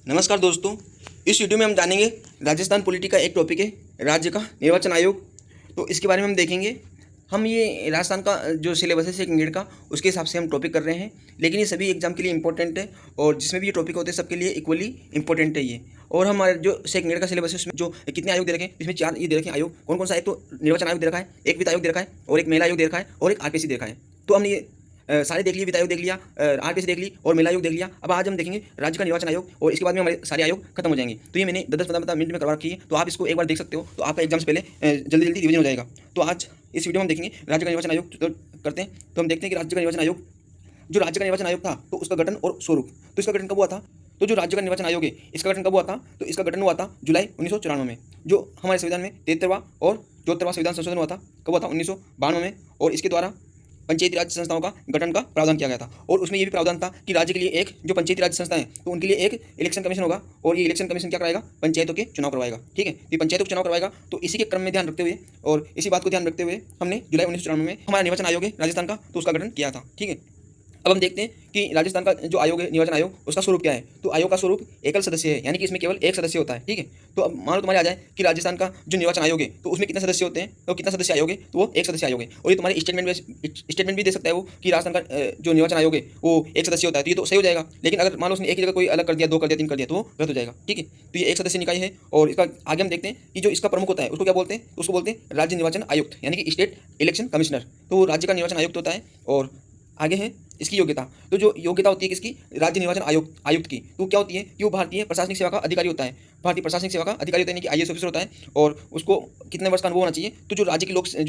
नमस्कार दोस्तों, इस वीडियो में हम जानेंगे राजस्थान पॉलिटी का एक टॉपिक है राज्य का निर्वाचन आयोग। तो इसके बारे में हम देखेंगे। हम ये राजस्थान का जो सिलेबस है सेकंड ग्रेड का, उसके हिसाब से हम टॉपिक कर रहे हैं, लेकिन ये सभी एग्जाम के लिए इंपॉर्टेंट है और जिसमें भी ये टॉपिक होते हैं सबके लिए इक्वली इंपॉर्टेंट है ये। और हमारे जो सेकंड ग्रेड का सिलेबस है उसमें जो कितने आयोग दे रखे हैं, इसमें 4 ये दे रखे हैं आयोग। कौन कौन सा? एक तो निर्वाचन आयोग दे रखा है, एक वित्त आयोग दे रखा है, और एक महिला आयोग दे रखा है, और एक आरपीसी दे रखा है। तो हमने ये सारे देख लिए, वित्त आयोग देख लिया, आरटीसी देख ली और महिला आयोग देख लिया। अब आज हम देखेंगे राज्य का निर्वाचन आयोग और इसके बाद में हमारे सारे आयोग खत्म हो जाएंगे। तो ये मैंने 10-15 मिनट में करवा रखी है, तो आप इसको एक बार देख सकते हो, तो आपका एग्जाम से पहले जल्दी जल्दी रिवीजन हो जाएगा। तो आज इस वीडियो में हम देखेंगे राज्य का निर्वाचन आयोग करते हैं। तो हम देखते हैं कि राज्य का निर्वाचन आयोग, जो राज्य का निर्वाचन आयोग था, तो उसका गठन और स्वरूप। तो इसका गठन कब हुआ था? तो जो राज्य का निर्वाचन आयोग है, इसका गठन कब हुआ था? तो इसका गठन हुआ था जुलाई 1994 में। जो हमारे संविधान में 73वां और 74वां संविधान संशोधन हुआ था, कब हुआ था? 1992 में। और इसके द्वारा पंचायती राज संस्थाओं का गठन का प्रावधान किया गया था। और उसमें ये भी प्रावधान था कि राज्य के लिए एक जो पंचायती राज संस्था है, तो उनके लिए एक इलेक्शन कमीशन होगा, और ये इलेक्शन कमीशन क्या कराएगा? पंचायतों के चुनाव करवाएगा। ठीक है, तो पंचायतों के चुनाव करवाएगा। तो इसी के क्रम में ध्यान रखते हुए और इसी बात को ध्यान रखते हुए हमने जुलाई 1994 में हमारा निर्वाचन आयोग है राजस्थान का, तो उसका गठन किया था। ठीक है, अब हम देखते हैं कि राजस्थान का जो आयोग है निर्वाचन आयोग, उसका स्वरूप क्या है। तो आयोग का स्वरूप एकल सदस्य है, यानी कि इसमें केवल एक सदस्य होता है। ठीक है, तो अब मान लो तुम्हारे आ जाए कि राजस्थान का जो निर्वाचन आयोग है, तो उसमें कितने सदस्य होते हैं, तो कितना सदस्य आयोग है, तो वो एक सदस्य आयोग है। और ये तुम्हारे स्टेटमेंट भी दे सकता है वो कि राजस्थान का जो निर्वाचन आयोग है वो एक सदस्य होता है, तो ये तो सही हो जाएगा। लेकिन अगर मान लो उसने एक ही जगह कोई अलग कर दिया, 2 कर दिया, 3 कर दिया, तो वो गलत हो जाएगा। ठीक है, तो ये एक सदस्य निकाय है। और इसका आगे हम देखते हैं कि जो इसका प्रमुख होता है उसको क्या बोलते हैं? उसको बोलते हैं राज्य निर्वाचन आयुक्त, यानी कि स्टेट इलेक्शन कमिश्नर। तो राज्य का निर्वाचन आयुक्त होता है। और आगे है इसकी योग्यता। तो जो योग्यता होती है किसकी? राज्य निर्वाचन आयुक्त की। तो क्या होती है कि वो भारतीय प्रशासनिक सेवा का अधिकारी होता है। भारतीय प्रशासनिक सेवा का अधिकारी होता है, यानी कि आईएएस ऑफिसर होता है। और उसको कितने वर्ष का अनुभव होना चाहिए? तो जो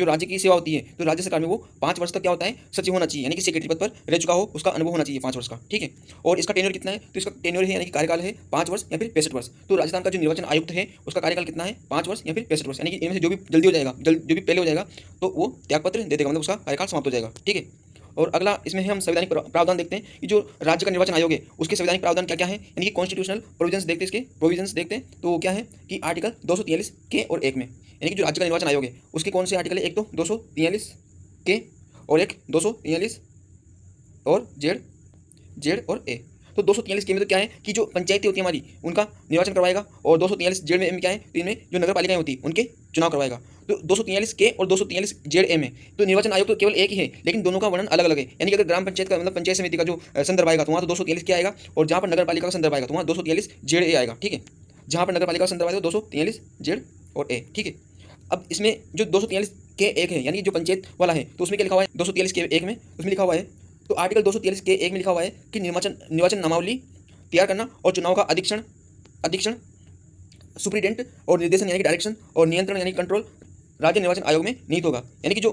राज्य की सेवा होती है, तो राज्य सरकार में वो 5 वर्ष तक क्या होता है? सचिव होना चाहिए, यानी कि सेक्रेटरी पद पर रह चुका हो, उसका अनुभव होना चाहिए 5 वर्ष का। ठीक है, और इसका टेन्योर कितना है? तो इसका टेन्योर है, यानी कि कार्यकाल है 5 वर्ष या फिर 65 वर्ष। तो राजस्थान का जो निर्वाचन आयुक्त है उसका कार्यकाल कितना है? 5 वर्ष या फिर 65 वर्ष, यानी कि इनमें से जो भी जल्दी हो जाएगा, जो भी पहले हो जाएगा, तो वो त्यागपत्र दे देगा, मतलब उसका कार्यकाल समाप्त हो जाएगा। ठीक है, और अगला इसमें हम संवैधानिक प्रावधान देखते हैं कि जो राज्य का निर्वाचन आयोग है उसके संवैधानिक प्रावधान क्या क्या है, यानी कि कॉन्स्टिट्यूशनल प्रोविजंस देखते हैं, इसके प्रोविजंस देखते हैं। तो वो क्या है कि आर्टिकल 243 के और 1 में, यानी कि जो राज्य का निर्वाचन आयोग है उसके कौन से आर्टिकल है? एक तो 243 के और एक 243 और जेड और ए। तो 243 के में तो क्या है कि जो पंचायतें होती है हमारी, उनका निर्वाचन करवाएगा। और 243 जेड में क्या है? तो इनमें जो नगर पालिकाएं होती है उनके चुनाव करवाएगा। तो 243 के और 243 जेड ए में तो निर्वाचन आयोग तो केवल एक ही है, लेकिन दोनों का वर्णन अलग अलग है। यानी कि अगर ग्राम पंचायत का मतलब पंचायत समिति का जो संदर्भ आएगा, तो वहाँ तो 243 क्या आएगा, और जहाँ पर नगर पालिका का संदर्भ आएगा तो वहाँ 243 जेड ए आएगा। ठीक है, जहाँ पर नगर पालिका का संदर्भ आएगा 243 जेड और ए। ठीक है, अब इसमें जो 243 के 1 है, यानी कि जो पंचायत वाला है, तो उसमें क्या लिखा हुआ है? 243 के 1 में उसमें लिखा हुआ है, तो आर्टिकल 243 के 1 में लिखा हुआ है कि निर्वाचन नामावली तैयार करना और चुनाव का अधीक्षण सुप्रीडेंट और निर्देशन, यानी कि डायरेक्शन और नियंत्रण, यानी कंट्रोल राज्य निर्वाचन आयोग में निहित होगा। यानी कि जो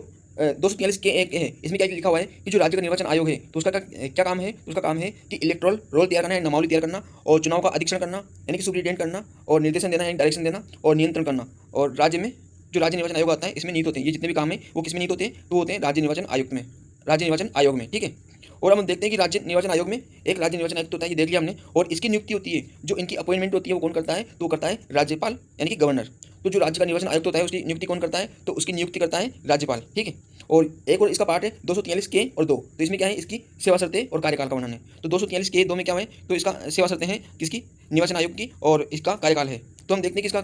243 के 1 है, इसमें क्या लिखा हुआ है कि जो राज्य का निर्वाचन आयोग है तो उसका क्या काम है? उसका काम है कि इलेक्टोरल रोल तैयार करना है, नामावली तैयार करना, और चुनाव का अधीक्षण करना, यानी कि सुप्रीडेंट करना, और निर्देशन देना, यानी डायरेक्शन देना, और नियंत्रण करना। और राज्य में जो राज्य निर्वाचन आयोग आता है इसमें निहित होते हैं। ये जितने भी काम है वो किसमें निहित होते हैं? तो होते हैं राज्य निर्वाचन आयोग में। ठीक है, और हम देखते हैं कि राज्य निर्वाचन आयोग में एक राज्य निर्वाचन आयुक्त होता है, ये देख लिया हमने। और इसकी नियुक्ति होती है, जो इनकी अपॉइंटमेंट होती है वो कौन करता है? तो करता है राज्यपाल, यानी कि गवर्नर। तो जो राज्य का निर्वाचन आयुक्त होता है उसकी नियुक्ति कौन करता है? तो उसकी नियुक्ति करता है राज्यपाल। ठीक है, और एक और इसका पार्ट है 243 के और 2। तो इसमें क्या है? इसकी सेवा शर्तें और कार्यकाल का वर्णन है। तो 243 के 2 में क्या है? तो इसका सेवा शर्तें हैं किसकी? निर्वाचन आयोग की, और इसका कार्यकाल है। तो हम देखते हैं कि इसका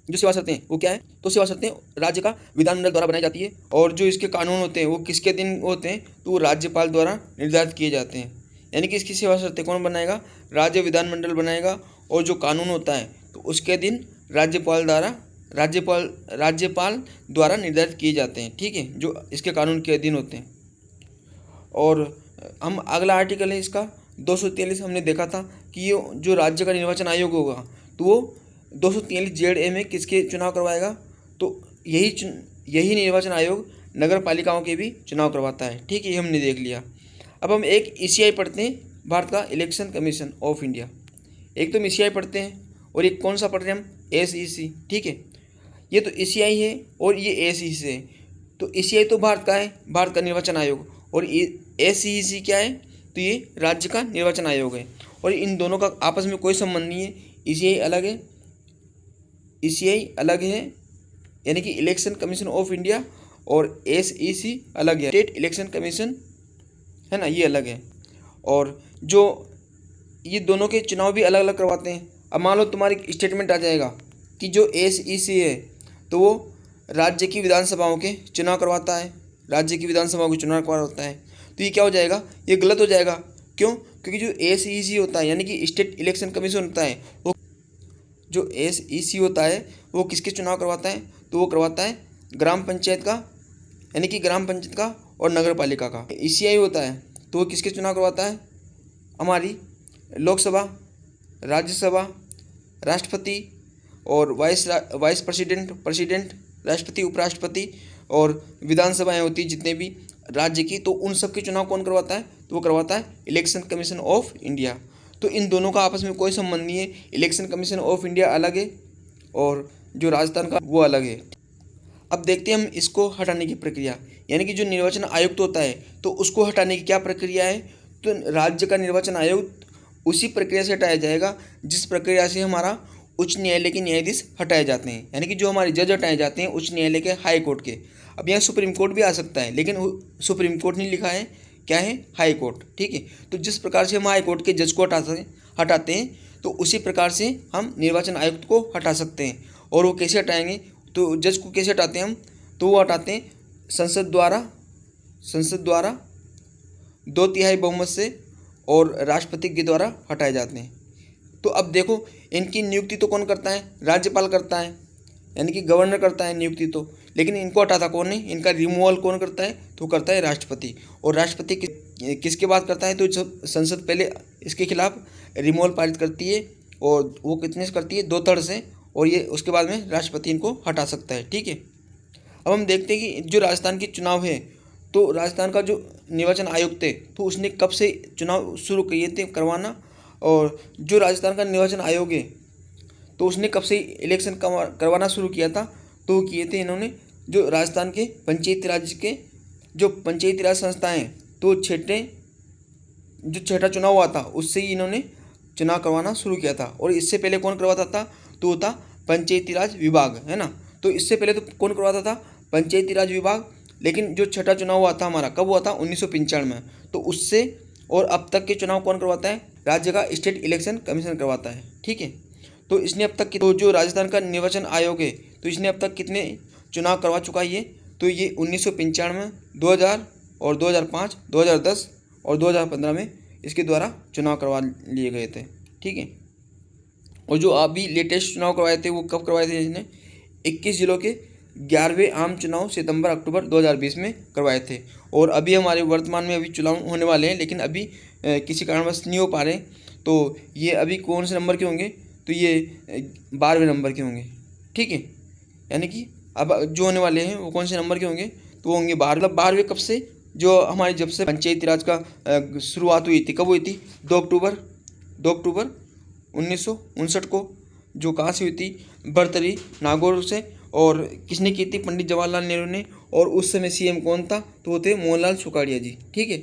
जो सेवा शर्तें हैं वो क्या है? तो सेवा शर्तें राज्य का विधानमंडल द्वारा बनाई जाती है, और जो इसके कानून होते हैं वो किसके दिन होते हैं? तो वो राज्यपाल द्वारा निर्धारित किए जाते हैं। यानी कि इसकी सेवा शर्तें कौन बनाएगा? राज्य विधानमंडल बनाएगा, और जो कानून होता है तो उसके दिन राज्यपाल द्वारा निर्धारित किए जाते हैं। ठीक है, जो इसके कानून के अधीन होते हैं। और हम अगला आर्टिकल है इसका 243, हमने देखा था कि ये जो राज्य का निर्वाचन आयोग होगा तो वो 243 जेड ए में किसके चुनाव करवाएगा? तो यही निर्वाचन आयोग नगर पालिकाओं के भी चुनाव करवाता है। ठीक है, ये हमने देख लिया। अब हम एक ईसीआई पढ़ते हैं, भारत का इलेक्शन कमीशन ऑफ इंडिया। एक तो हम ईसीआई पढ़ते हैं, और एक कौन सा पढ़ रहे हैं हम? एसईसी। ठीक है, ये तो ईसीआई है और ये एसईसी है। तो ईसीआई तो भारत का है, भारत का निर्वाचन आयोग, और एसईसी क्या है? तो ये राज्य का निर्वाचन आयोग है। और इन दोनों का आपस में कोई संबंध नहीं है। ईसीआई अलग है, यानी कि इलेक्शन कमीशन ऑफ इंडिया, और एसईसी अलग है, स्टेट इलेक्शन कमीशन है ना, ये अलग है। और जो ये दोनों के चुनाव भी अलग अलग करवाते हैं। अब मान लो तुम्हारी स्टेटमेंट आ जाएगा कि जो SEC है तो वो राज्य की विधानसभाओं के चुनाव करवाता है, राज्य की विधानसभाओं के चुनाव करवाता है। तो ये क्या हो जाएगा, ये गलत हो जाएगा। क्यों? क्योंकि जो SEC होता है यानी कि स्टेट इलेक्शन कमीशन होता है, वो जो SEC होता है वो किसके चुनाव करवाता है, तो वो करवाता है ग्राम पंचायत का, यानी कि ग्राम पंचायत का और नगर पालिका का। ECI होता है तो वो किसके चुनाव करवाता है, हमारी लोकसभा, राज्यसभा, राष्ट्रपति और वाइस प्रेसिडेंट, राष्ट्रपति, उपराष्ट्रपति और विधानसभाएं होती है जितने भी राज्य की, तो उन सब के चुनाव कौन करवाता है, तो वो करवाता है इलेक्शन कमीशन ऑफ इंडिया। तो इन दोनों का आपस में कोई संबंध नहीं है। इलेक्शन कमीशन ऑफ इंडिया अलग है और जो राजस्थान का वो अलग है। अब देखते हैं हम इसको हटाने की प्रक्रिया, यानी कि जो निर्वाचन आयुक्त होता है तो उसको हटाने की क्या प्रक्रिया है। तो राज्य का निर्वाचन आयुक्त उसी प्रक्रिया से हटाया जाएगा जिस प्रक्रिया से हमारा उच्च न्यायालय के न्यायाधीश हटाए जाते हैं, यानी कि जो हमारे जज हटाए जाते हैं उच्च न्यायालय के, हाई कोर्ट के। अब यहाँ सुप्रीम कोर्ट भी आ सकता है, लेकिन सुप्रीम कोर्ट नहीं लिखा है, क्या है, हाई कोर्ट। ठीक है, तो जिस प्रकार से हम हाई कोर्ट के जज को हटाते हैं तो उसी प्रकार से हम निर्वाचन आयुक्त को हटा सकते हैं। और वो कैसे हटाएंगे, तो जज को कैसे हटाते हैं हम, तो वो हटाते हैं संसद द्वारा 2/3 बहुमत से और राष्ट्रपति के द्वारा हटाए जाते हैं। तो अब देखो इनकी नियुक्ति तो कौन करता है, राज्यपाल करता है, यानी कि गवर्नर करता है नियुक्ति तो, लेकिन इनको हटाता कौन है, इनका रिमूवल कौन करता है, तो करता है राष्ट्रपति। और राष्ट्रपति किसके बाद करता है, तो जब संसद पहले इसके खिलाफ रिमूवल पारित करती है और वो कितने से करती है, 2/3 से, और ये उसके बाद में राष्ट्रपति इनको हटा सकता है। ठीक है, अब हम देखते हैं कि जो राजस्थान के चुनाव है, तो राजस्थान का जो निर्वाचन आयुक्त है तो उसने कब से चुनाव शुरू किए थे करवाना, और जो राजस्थान का निर्वाचन आयोग है तो उसने कब से इलेक्शन करवाना शुरू किया था, तो वो किए थे इन्होंने जो राजस्थान के पंचायती राज के जो पंचायती राज संस्थाएँ हैं, तो छठा चुनाव हुआ था उससे ही इन्होंने चुनाव करवाना शुरू किया था। और इससे पहले कौन करवाता था, तो वो था पंचायती राज विभाग, है ना। तो इससे पहले तो कौन करवाता था, पंचायती राज विभाग। लेकिन जो छठा चुनाव हुआ था हमारा, कब हुआ था, 1995 में, तो उससे और अब तक के चुनाव कौन करवाता है, राज्य का स्टेट इलेक्शन कमीशन करवाता है। ठीक है, तो इसने अब तक तो जो राजस्थान का निर्वाचन आयोग है तो इसने अब तक कितने चुनाव करवा चुका है, तो ये 1995, 2000 और 2005, 2010 और 2015 में इसके द्वारा चुनाव करवा लिए गए थे। ठीक है, और जो अभी लेटेस्ट चुनाव करवाए थे वो कब करवाए थे, इसने 21 जिलों के 11वें आम चुनाव सितंबर-अक्टूबर 2020 में करवाए थे। और अभी हमारे वर्तमान में अभी चुनाव होने वाले हैं, लेकिन अभी किसी कारणवश नहीं हो पा रहे। तो ये अभी कौन से नंबर के होंगे, तो ये 12वें नंबर के होंगे। ठीक है, यानी कि अब जो होने वाले हैं वो कौन से नंबर के होंगे, तो वो होंगे 12वें। कब से, जो हमारे जब से पंचायती राज का शुरुआत हुई थी, कब हुई थी, 2 अक्टूबर 1959 को, जो कहाँ से हुई थी, बरतरी नागौर से। और किसने की थी, पंडित जवाहरलाल नेहरू ने। और उस समय CM कौन था, तो वो थे मोहनलाल सुखाड़िया जी। ठीक है,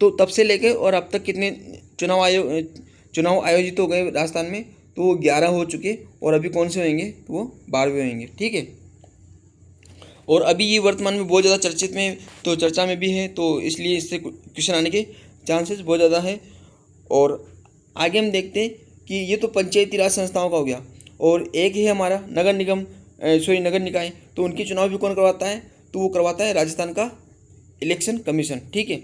तो तब से लेके और अब तक कितने चुनाव आयोजित हो गए राजस्थान में, तो वो 11 हो चुके। और अभी कौन से होंगे, तो वो 12वें होंगे। ठीक है, और अभी ये वर्तमान में बहुत ज़्यादा चर्चित में, तो चर्चा में भी है, तो इसलिए इससे क्वेश्चन आने के चांसेस बहुत ज़्यादा है। और आगे हम देखते हैं कि ये तो पंचायती राज संस्थाओं का हो गया। और एक है हमारा नगर निकाय, तो उनके चुनाव भी कौन करवाता है, तो वो करवाता है राजस्थान का इलेक्शन कमीशन। ठीक है,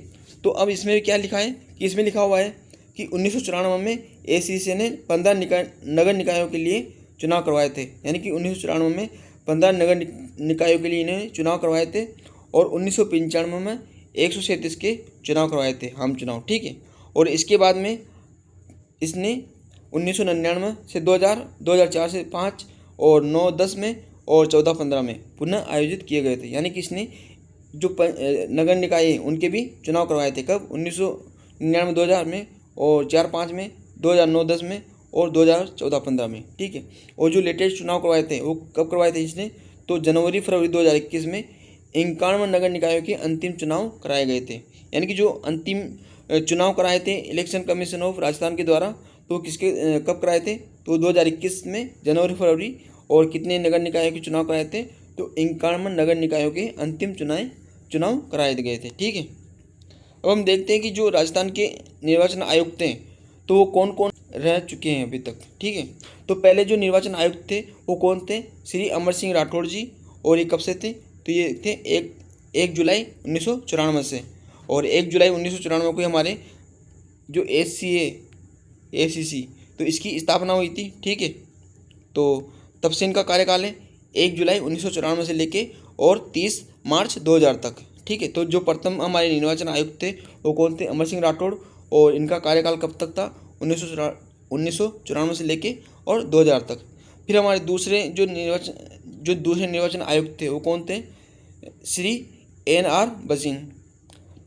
तो अब इसमें क्या लिखा है, कि इसमें लिखा हुआ है कि 1994 में SEC ने 15 नगर निकायों के लिए चुनाव करवाए थे, यानी कि 1994 में 15 नगर निकायों के लिए इन्होंने चुनाव करवाए थे। और 1995 में 137 के चुनाव करवाए थे, आम चुनाव। ठीक है, और इसके बाद में इसने 1999 से 2000, 2004 से 5 और 9-10 में और 14-15 में पुनः आयोजित किए गए थे। यानी कि इसने जो नगर निकाय हैं उनके भी चुनाव करवाए थे, कब, 1999, 2000 में, और 4-5 में, 2009-10 में, और 2014-15 में। ठीक है, और जो लेटेस्ट चुनाव करवाए थे वो कब करवाए थे इसने, तो जनवरी-फरवरी 2021 में 51 नगर निकायों के अंतिम चुनाव कराए गए थे। यानी कि जो अंतिम चुनाव कराए थे इलेक्शन कमीशन ऑफ राजस्थान के द्वारा, तो किसके कब कराए थे, तो 2021 में जनवरी-फरवरी। और कितने नगर निकायों के चुनाव कराए थे, तो 51 नगर निकायों के अंतिम चुनाव कराए गए थे। ठीक है, अब हम देखते हैं कि जो राजस्थान के निर्वाचन आयुक्त हैं, तो वो कौन कौन रह चुके हैं अभी तक, ठीक है। तो पहले जो निर्वाचन आयुक्त थे वो कौन थे, श्री अमर सिंह राठौड़ जी, और ये कब से थे, तो ये थे 1 जुलाई 1994 से। और 1 जुलाई 1994 को हमारे जो ACC तो इसकी स्थापना हुई थी, ठीक है। तो तब से इनका कार्यकाल है 1 जुलाई 1994 से लेके और 30 मार्च 2000 तक, ठीक है। तो जो प्रथम हमारे निर्वाचन आयुक्त थे वो कौन थे, अमर सिंह राठौड़, और इनका कार्यकाल कब तक था, 1994 से लेके और 2000 तक। फिर हमारे दूसरे निर्वाचन आयुक्त थे वो कौन थे, श्री NR बसीन।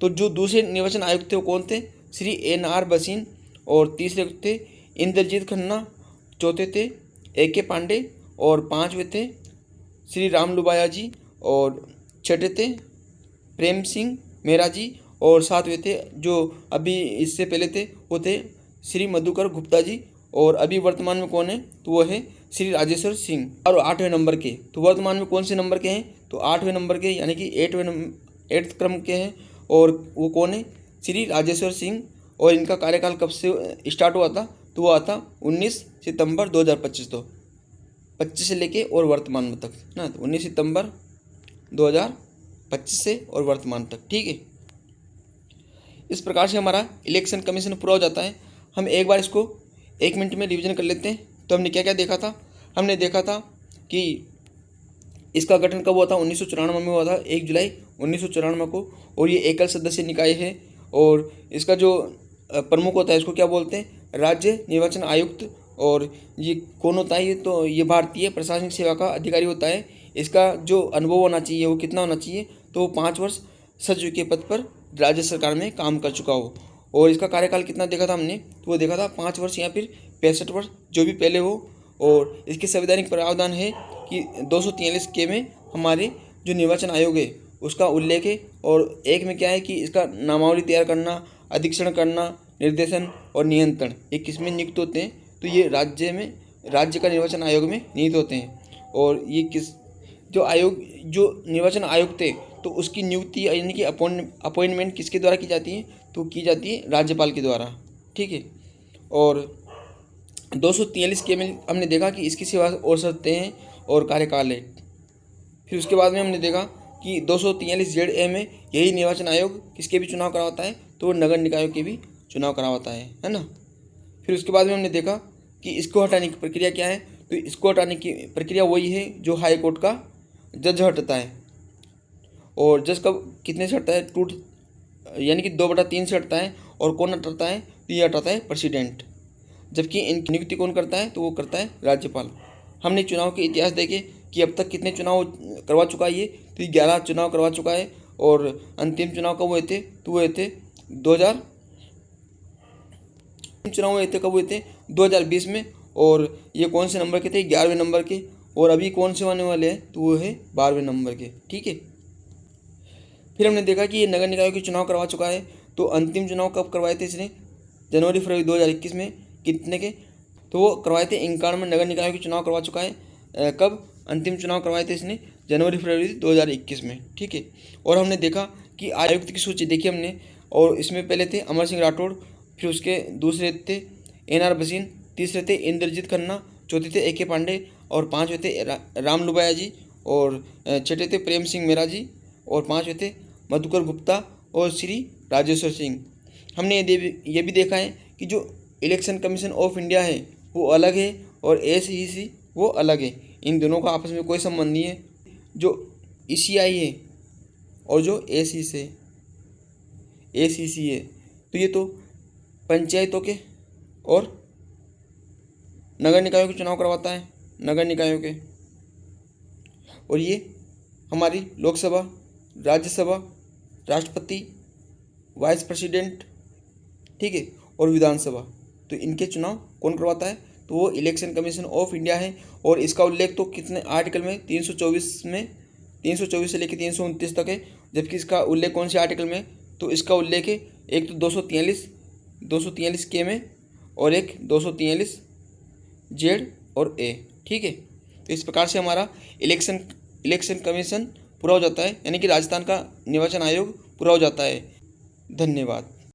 तो जो दूसरे निर्वाचन आयुक्त थे वो कौन थे, श्री NR बसीन, और तीसरे थे इंद्रजीत खन्ना, चौथे थे AK पांडे, और पांचवें थे श्री राम लुबाया जी, और छठे थे प्रेम सिंह मेहरा जी, और सातवें थे जो अभी इससे पहले थे वो थे श्री मधुकर गुप्ता जी, और अभी वर्तमान में कौन है, तो वो है श्री राजेश्वर सिंह। और 8वें नंबर के, तो वर्तमान में कौन से नंबर के हैं, तो 8वें नंबर के, यानी कि 8th क्रम के हैं, और वो कौन है, श्री राजेश्वर सिंह। और इनका कार्यकाल कब से स्टार्ट हुआ था, तो वो हुआ था 19 सितंबर 2025, तो 25 से लेके और वर्तमान में तक ना, तो 19 सितंबर 2025 से और वर्तमान तक, ठीक है। इस प्रकार से हमारा इलेक्शन कमीशन पूरा हो जाता है। हम एक बार इसको 1 मिनट में रिवीजन कर लेते हैं। तो हमने क्या क्या देखा था, हमने देखा था कि इसका गठन कब हुआ था, 1994 में हुआ था, 1 जुलाई 1994 को, और ये एकल सदस्य निकाय है। और इसका जो प्रमुख होता है इसको क्या बोलते हैं, राज्य निर्वाचन आयुक्त। और ये कौन होता है, ये तो ये भारतीय प्रशासनिक सेवा का अधिकारी होता है। इसका जो अनुभव होना चाहिए वो कितना होना चाहिए, तो 5 वर्ष सचिव के पद पर राज्य सरकार में काम कर चुका हो। और इसका कार्यकाल कितना देखा था हमने, तो वो देखा था 5 वर्ष या फिर 65 वर्ष, जो भी पहले हो। और इसके संवैधानिक प्रावधान है कि 243 में हमारे जो निर्वाचन आयोग है उसका उल्लेख है। और एक में क्या है कि इसका नामावली तैयार करना, अधीक्षण करना, निर्देशन और नियंत्रण ये किस में नियुक्त होते हैं, तो ये राज्य का निर्वाचन आयोग में नियुक्त होते हैं। और ये जो निर्वाचन आयोग थे तो उसकी नियुक्ति यानी कि अपॉइंटमेंट किसके द्वारा की जाती है, तो की जाती है राज्यपाल के द्वारा, ठीक है। और 243 के में हमने देखा कि इसकी सेवा और शर्तें हैं और कार्यकाल है। फिर उसके बाद में हमने देखा कि 243 में यही निर्वाचन आयोग किसके भी चुनाव करवाता है, तो वो नगर निकायों के भी चुनाव करवाता है ना। फिर उसके बाद में हमने देखा कि इसको हटाने की प्रक्रिया क्या है, तो इसको हटाने की प्रक्रिया वही है जो हाई कोर्ट का जज हटता है। और जज कब कितने से हटता है, यानी कि 2/3 से हटता है। और कौन हटाता है, तो ये हटाता है प्रेसिडेंट। जबकि इनकी नियुक्ति कौन करता है, तो वो करता है राज्यपाल। हमने चुनाव के इतिहास देखे कि अब तक कितने चुनाव करवा चुका है ये, तो 11 चुनाव करवा चुका है। और अंतिम चुनाव कब हुए थे, तो हुए थे 2020 में। और ये कौन से नंबर के थे, 11वें नंबर के। और अभी कौन से आने वाले हैं, तो वो है 12वें नंबर के, ठीक है। फिर हमने देखा कि ये नगर निकायों के चुनाव करवा चुका है। तो अंतिम चुनाव कब करवाए थे इसने, जनवरी फरवरी 2021 में। कितने के, तो वो करवाए थे 51 नगर निकायों के चुनाव करवा चुका है। कब अंतिम चुनाव करवाए थे इसने, जनवरी फरवरी 2021 में, ठीक है। और हमने देखा कि आयुक्त की सूची देखी हमने, और इसमें पहले थे अमर सिंह राठौड़, फिर उसके दूसरे थे NR बसीन, तीसरे थे इंद्रजीत खन्ना, चौथे थे AK पांडे, और पाँचवें थे राम लुबाया जी, और छठे थे प्रेम सिंह मेहरा जी, और पाँचवें थे मधुकर गुप्ता और श्री राजेश्वर सिंह। हमने ये भी देखा है कि जो इलेक्शन कमीशन ऑफ इंडिया है वो अलग है और ACC वो अलग है। इन दोनों का आपस में कोई संबंध नहीं है। जो ECI है और जो ACC है, तो ये तो पंचायतों के और नगर निकायों के चुनाव करवाता है, नगर निकायों के। और ये हमारी लोकसभा, राज्यसभा, राष्ट्रपति, वाइस प्रेसिडेंट, ठीक है, और विधानसभा, तो इनके चुनाव कौन करवाता है, तो वो इलेक्शन कमीशन ऑफ इंडिया है। और इसका उल्लेख तो कितने आर्टिकल में, 324 से लेकर 329 तक है। जबकि इसका उल्लेख कौन से आर्टिकल में, तो इसका उल्लेख है एक तो 243 के में, और एक 243 जेड और ए, ठीक है। तो इस प्रकार से हमारा इलेक्शन कमीशन पूरा हो जाता है, यानी कि राजस्थान का निर्वाचन आयोग पूरा हो जाता है। धन्यवाद।